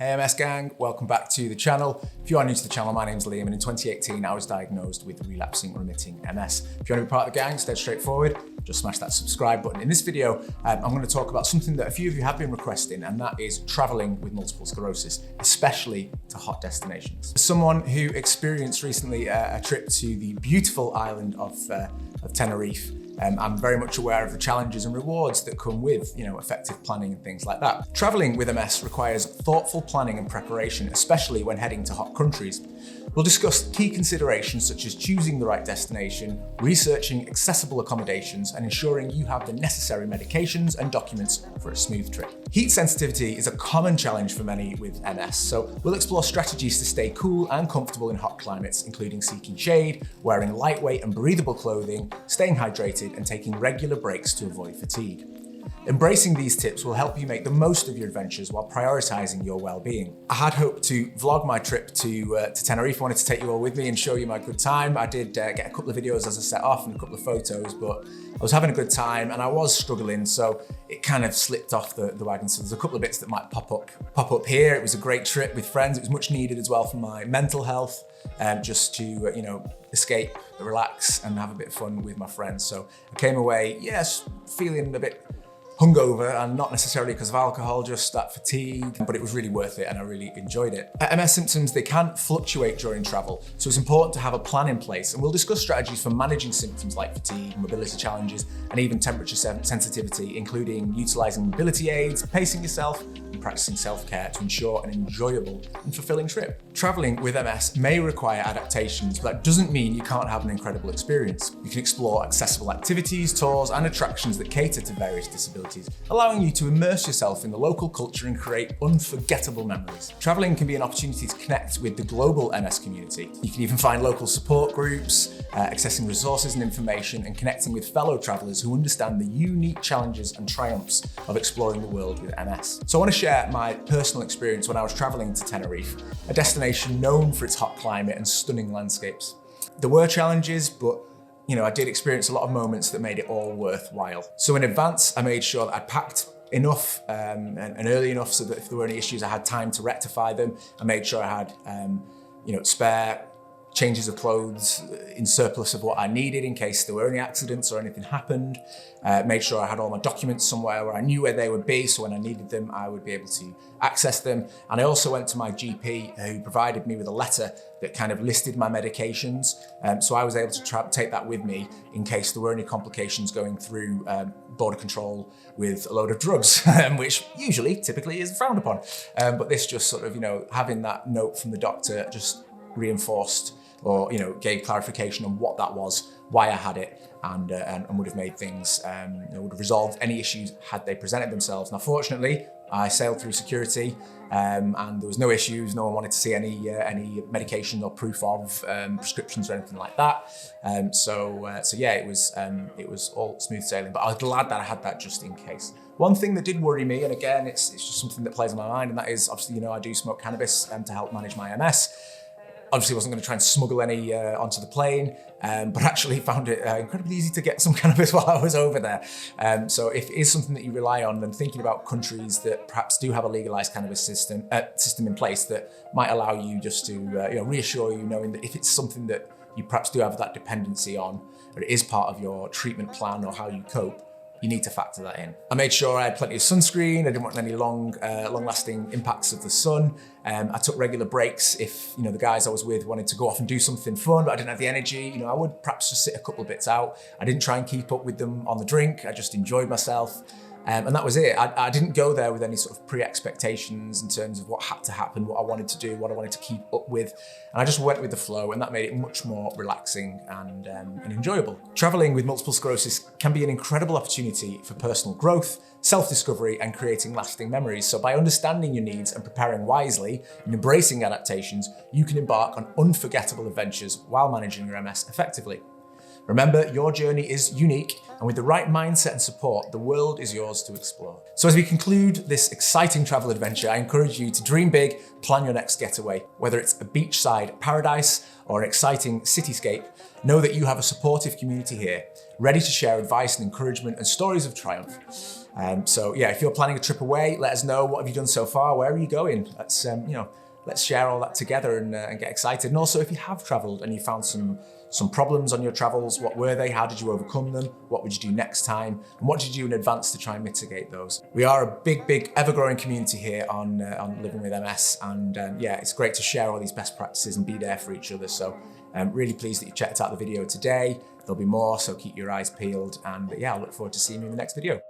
Hey MS gang, welcome back to the channel. If you are new to the channel, my name's Liam and in 2018 I was diagnosed with relapsing remitting MS. If you want to be part of the gang, stay straightforward, just smash that subscribe button. In this video, I'm going to talk about something that a few of you have been requesting, and that is traveling with multiple sclerosis, especially to hot destinations. As someone who experienced recently a trip to the beautiful island of Tenerife, I'm very much aware of the challenges and rewards that come with, effective planning and things like that. Traveling with MS requires thoughtful planning and preparation, especially when heading to hot countries. We'll discuss key considerations such as choosing the right destination, researching accessible accommodations, and ensuring you have the necessary medications and documents for a smooth trip. Heat sensitivity is a common challenge for many with MS, so we'll explore strategies to stay cool and comfortable in hot climates, including seeking shade, wearing lightweight and breathable clothing, staying hydrated, and taking regular breaks to avoid fatigue. Embracing these tips will help you make the most of your adventures while prioritizing your well-being. I had hoped to vlog my trip to Tenerife. I wanted to take you all with me and show you my good time. I did get a couple of videos as I set off and a couple of photos, but I was having a good time and I was struggling, so it kind of slipped off the wagon. So there's a couple of bits that might pop up here. It was a great trip with friends. It was much needed as well for my mental health, just to escape, relax, and have a bit of fun with my friends. So I came away, yes, feeling a bit hungover, and not necessarily because of alcohol, just that fatigue, but it was really worth it and I really enjoyed it. MS symptoms, they can fluctuate during travel, so it's important to have a plan in place, and we'll discuss strategies for managing symptoms like fatigue, mobility challenges, and even temperature sensitivity, including utilizing mobility aids, pacing yourself, and practicing self-care to ensure an enjoyable and fulfilling trip. Traveling with MS may require adaptations, but that doesn't mean you can't have an incredible experience. You can explore accessible activities, tours, and attractions that cater to various disabilities, allowing you to immerse yourself in the local culture and create unforgettable memories. Traveling can be an opportunity to connect with the global MS community. You can even find local support groups, accessing resources and information, and connecting with fellow travelers who understand the unique challenges and triumphs of exploring the world with MS. So I want to share my personal experience when I was traveling to Tenerife, a destination known for its hot climate and stunning landscapes. There were challenges, but I did experience a lot of moments that made it all worthwhile. So in advance, I made sure that I packed enough and early enough so that if there were any issues, I had time to rectify them. I made sure I had, spare changes of clothes in surplus of what I needed in case there were any accidents or anything happened. Made sure I had all my documents somewhere where I knew where they would be, so when I needed them, I would be able to access them. And I also went to my GP, who provided me with a letter that kind of listed my medications. So I was able to take that with me in case there were any complications going through border control with a load of drugs, which typically is frowned upon. But this just sort of, having that note from the doctor just reinforced or gave clarification on what that was, why I had it, and would have made things, would have resolved any issues had they presented themselves. Now, fortunately, I sailed through security, and there was no issues. No one wanted to see any medication or proof of prescriptions or anything like that. So yeah, it was all smooth sailing. But I was glad that I had that just in case. One thing that did worry me, and again, it's just something that plays on my mind, and that is obviously, I do smoke cannabis to help manage my MS. Obviously wasn't going to try and smuggle any onto the plane, but actually found it incredibly easy to get some cannabis while I was over there. So if it is something that you rely on, then thinking about countries that perhaps do have a legalized cannabis system in place that might allow you just to reassure you, knowing that if it's something that you perhaps do have that dependency on, or it is part of your treatment plan or how you cope, you need to factor that in. I made sure I had plenty of sunscreen. I didn't want any long-lasting impacts of the sun. I took regular breaks if the guys I was with wanted to go off and do something fun, but I didn't have the energy. I would perhaps just sit a couple of bits out. I didn't try and keep up with them on the drink. I just enjoyed myself. And that was it. I didn't go there with any sort of pre-expectations in terms of what had to happen, what I wanted to do, what I wanted to keep up with. And I just went with the flow, and that made it much more relaxing and enjoyable. Traveling with multiple sclerosis can be an incredible opportunity for personal growth, self-discovery, and creating lasting memories. So by understanding your needs and preparing wisely and embracing adaptations, you can embark on unforgettable adventures while managing your MS effectively. Remember, your journey is unique, and with the right mindset and support, the world is yours to explore. So as we conclude this exciting travel adventure, I encourage you to dream big, plan your next getaway. Whether it's a beachside paradise or an exciting cityscape, know that you have a supportive community here. ready to share advice and encouragement and stories of triumph. So yeah, if you're planning a trip away, let us know. What have you done so far? Where are you going? Let's share all that together and get excited. And also, if you have traveled and you found some problems on your travels, what were they? How did you overcome them? What would you do next time? And what did you do in advance to try and mitigate those? We are a big, ever-growing community here on Living with MS. And yeah, it's great to share all these best practices and be there for each other. So I'm really pleased that you checked out the video today. There'll be more, so keep your eyes peeled. And yeah, I look forward to seeing you in the next video.